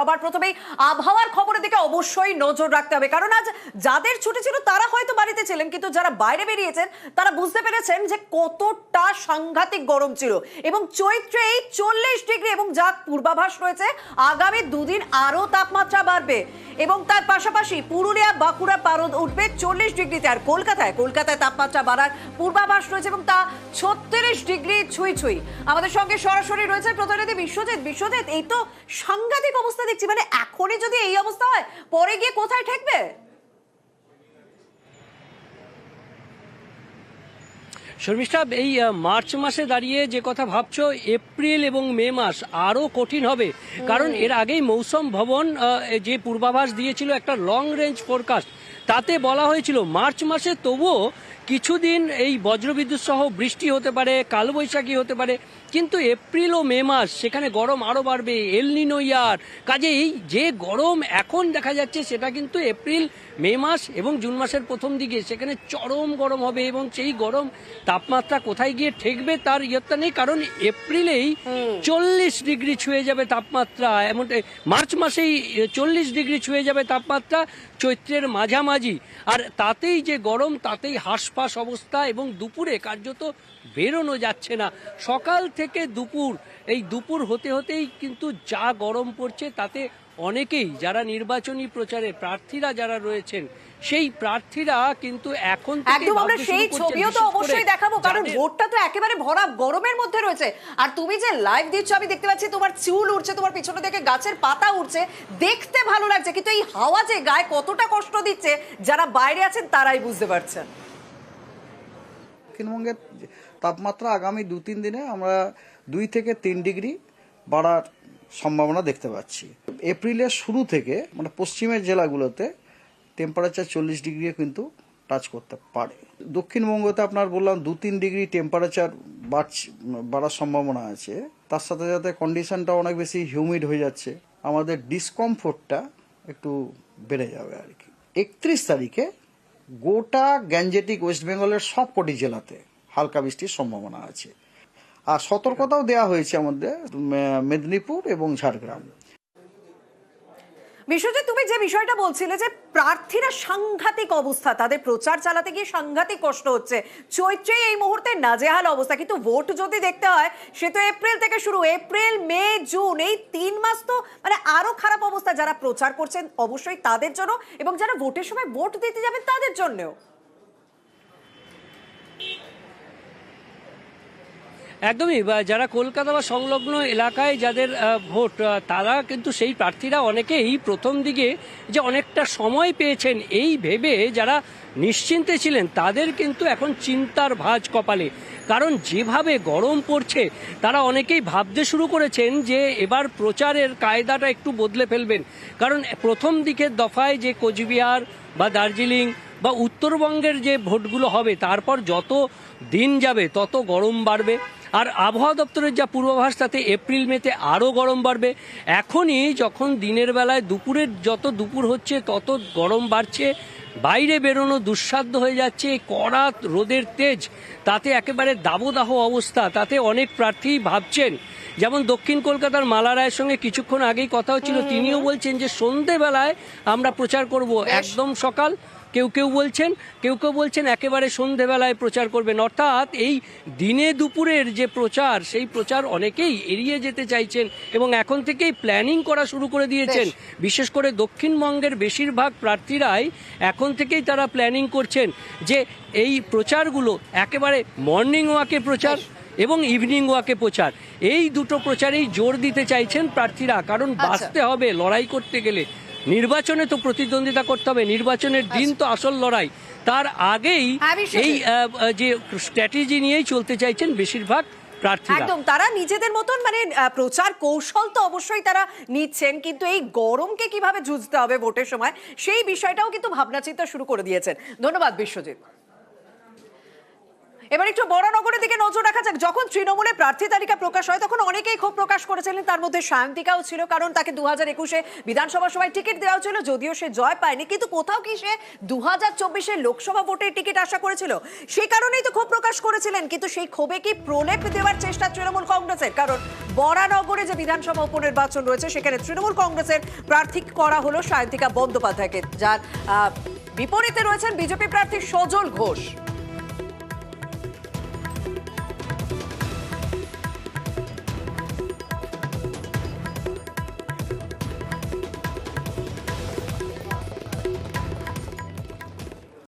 সবার প্রথমেই আবহাওয়ার খবরের দিকে অবশ্যই নজর রাখতে হবে, কারণ আজ যাদের ছুটি ছিল তারা হয়তো বাড়িতে ছিলেন, কিন্তু যারা বাইরে বেরিয়েছেন তারা বুঝতে পেরেছেন যে কতটা সাংঘাতিক গরম ছিল। এবং চৈত্রে এই 40 ডিগ্রি এবং যা পূর্বাভাস রয়েছে আগামী দুদিন আরো তাপমাত্রা বাড়বে এবং তার পাশাপাশি পুরুলিয়া বাঁকুড়া পারদ উঠবে 40 ডিগ্রিতে। আর কলকাতায় তাপমাত্রা বাড়ার পূর্বাভাস রয়েছে এবং তা 36 ডিগ্রি ছুঁই ছুঁই। আমাদের সঙ্গে সরাসরি রয়েছে প্রতিনিধি বিশ্বজিৎ। এই তো সাংঘাতিক অবস্থা দেখছি, মানে এখনই যদি এই অবস্থা হয় পরে গিয়ে কোথায় ঠেকবে? শর্মিষ্ঠা, এই মার্চ মাসে দাঁড়িয়ে যে কথা ভাবছো, এপ্রিল এবং মে মাস আরও কঠিন হবে, কারণ এর আগেই মৌসুম ভবন যে পূর্বাভাস দিয়েছিল একটা লং রেঞ্জ ফোরকাস্ট, তাতে বলা হয়েছিল মার্চ মাসে তবুও কিছুদিন এই বজ্রবিদ্যুৎ সহ বৃষ্টি হতে পারে, কালবৈশাখী হতে পারে, কিন্তু এপ্রিল ও মে মাস সেখানে গরম আরও বাড়বে, এল নিনো ইয়ার। কাজেই যে গরম এখন দেখা যাচ্ছে সেটা কিন্তু এপ্রিল মে মাস এবং জুন মাসের প্রথম দিকে সেখানে চরম গরম হবে এবং সেই গরম তাপমাত্রা কোথায় গিয়ে ঠেকবে তার ইয়ত্তা নেই, কারণ এপ্রিলেই 40 ডিগ্রি ছুঁয়ে যাবে তাপমাত্রা, এমন মার্চ মাসেই 40 ডিগ্রি ছুঁয়ে যাবে তাপমাত্রা চৈত্রের মাঝামাঝি। আর তাতেই যে গরম, তাতেই হাঁসফাঁস অবস্থা এবং দুপুরে কার্যত বেরোনো যাচ্ছে না। সকাল থেকে দুপুর হতে হতেই কিন্তু যা গরম পড়ছে, তাতে অনেকেই যারা নির্বাচনী প্রচারে প্রার্থীরা যারা রয়েছেন সেই প্রার্থীরা কিন্তু এখন একদম আমরা সেই ছবিও তো অবশ্যই দেখাবো, কারণ ভোটটা তো একেবারে ভরা গরমের মধ্যে রয়েছে। আর তুমি যে লাইভ দিচ্ছ আমি দেখতে পাচ্ছি তোমার চুল উঠছে, তোমার পিছনে থেকে গাছের পাতা উঠছে, দেখতে ভালো লাগছে, কিন্তু এই হাওয়া যে গায়ে কতটা কষ্ট দিচ্ছে যারা বাইরে আছেন তারাই বুঝতে পারছেন। দক্ষিণবঙ্গের তাপমাত্রা আগামী 2-3 দিনে আমরা 2 থেকে 3 ডিগ্রি বাড়ার সম্ভাবনা দেখতে পাচ্ছি। এপ্রিলের শুরু থেকে মানে পশ্চিমের জেলাগুলোতে টেম্পারেচার 40 ডিগ্রিও কিন্তু টাচ করতে পারে। দক্ষিণবঙ্গতে আপনার বললাম 2-3 ডিগ্রি টেম্পারেচার বাড়ার সম্ভাবনা আছে। তার সাথে সাথে কন্ডিশনটা অনেক বেশি হিউমিড হয়ে যাচ্ছে, আমাদের ডিসকমফোর্টটা একটু বেড়ে যাবে আর কি। 31 তারিখে গোটা গ্যাঞ্জেটিক ওয়েস্ট বেঙ্গলের সব কটি জেলাতে হালকা বৃষ্টির সম্ভাবনা আছে। আর সতর্কতাও দেওয়া হয়েছে আমাদের মেদিনীপুর এবং ঝাড়গ্রাম। বিশ্বজিৎ, তুমি যে বিষয়টা বলছিলে যে প্রার্থীরা সাংঘাতিক অবস্থা, তাদের প্রচার চালাতে গিয়ে সাংঘাতিক কষ্ট হচ্ছে, চৈত্রে এই মুহূর্তে নাজেহাল অবস্থা, কিন্তু ভোট যদি দেখতে হয় সে তো এপ্রিল থেকে শুরু, এপ্রিল মে জুন এই 3 মাস তো মানে আরো খারাপ অবস্থা। যারা প্রচার করছেন অবশ্যই তাদের জন্য এবং যারা ভোটের সময় ভোট দিতে যাবেন তাদের জন্যও। একদমই, যারা কলকাতা বা সংলগ্ন এলাকায় যাদের ভোট, তারা কিন্তু সেই প্রার্থীরা অনেকেই প্রথম দিকে যে অনেকটা সময় পেয়েছেন এই ভেবে যারা নিশ্চিন্তে ছিলেন, তাদের কিন্তু এখন চিন্তার ভাঁজ কপালে, কারণ যেভাবে গরম পড়ছে তারা অনেকেই ভাবতে শুরু করেছেন যে এবার প্রচারের কায়দাটা একটু বদলে ফেলবেন, কারণ প্রথম দিকের দফায় যে কোচবিহার বা দার্জিলিং বা উত্তরবঙ্গের যে ভোটগুলো হবে, তারপর যত দিন যাবে তত গরম বাড়বে। আর আবহাওয়া দপ্তরের যা পূর্বাভাস তাতে এপ্রিল মেতে আরও গরম বাড়বে। এখনই যখন দিনের বেলায় যত দুপুর হচ্ছে তত গরম বাড়ছে, বাইরে বেরোনো দুঃসাধ্য হয়ে যাচ্ছে, কড়া রোদের তেজ, তাতে একেবারে দাবদাহ অবস্থা। তাতে অনেক প্রার্থী ভাবছেন, যেমন দক্ষিণ কলকাতার মালা রায়ের সঙ্গে কিছুক্ষণ আগেই কথা হচ্ছিল, তিনিও বলছেন যে সন্ধেবেলায় আমরা প্রচার করব, একদম সকাল। কেউ কেউ বলছেন একেবারে সন্ধেবেলায় প্রচার করবেন। অর্থাৎ এই দিনে দুপুরের যে প্রচার, সেই প্রচার অনেকেই এড়িয়ে যেতে চাইছেন এবং এখন থেকেই প্ল্যানিং করা শুরু করে দিয়েছেন। বিশেষ করে দক্ষিণবঙ্গের বেশিরভাগ প্রার্থীরাই এখন থেকেই তারা প্ল্যানিং করছেন যে এই প্রচারগুলো একেবারে মর্নিং ওয়াকে প্রচার এবং ইভিনিং ওয়াকে প্রচার, এই দুটো প্রচারেই জোর দিতে চাইছেন প্রার্থীরা, কারণ বাঁচতে হবে লড়াই করতে গেলে। নির্বাচনে তো প্রতিদ্বন্দ্বিতা করতে হবে, নির্বাচনের দিন তো আসল লড়াই, তার আগেই এই যে স্ট্র্যাটেজি নিয়েই চলতে চাইছেন বেশিরভাগ প্রার্থীরা। একদম, তারা নিজেদের মতন মানে প্রচার কৌশল তো অবশ্যই তারা নিচ্ছেন, কিন্তু এই গরমকে কিভাবে যুঝতে হবে ভোটের সময় সেই বিষয়টাও কিন্তু ভাবনা চিন্তা শুরু করে দিয়েছেন। ধন্যবাদ বিশ্বজিৎ। এবার একটু বরানগরের দিকে নজর রাখা যাক। যখন তৃণমূলের প্রার্থী তালিকা প্রকাশ হয় তখন অনেকেই ক্ষোভ প্রকাশ করেছিলেন, তার মধ্যে সায়ন্তিকাও ছিল, কারণ তাকে 2021-এ বিধানসভা সভায় টিকিট দেওয়া হয়েছিল, যদিও সে জয় পায়নি, কিন্তু কোথাও কি সে 2024-এর লোকসভা ভোটের টিকিট আশা করেছিল? সেই কারণেই তো ক্ষোভ প্রকাশ করেছিলেন। কিন্তু সেই ক্ষোভে কি প্রলেপ দেওয়ার চেষ্টা তৃণমূল কংগ্রেসের? কারণ বরানগরে যে বিধানসভা উপনির্বাচন রয়েছে সেখানে তৃণমূল কংগ্রেসের প্রার্থী করা হলো সায়ন্তিকা বন্দ্যোপাধ্যায়কে, যার বিপরীতে রয়েছেন বিজেপি প্রার্থী সজল ঘোষ।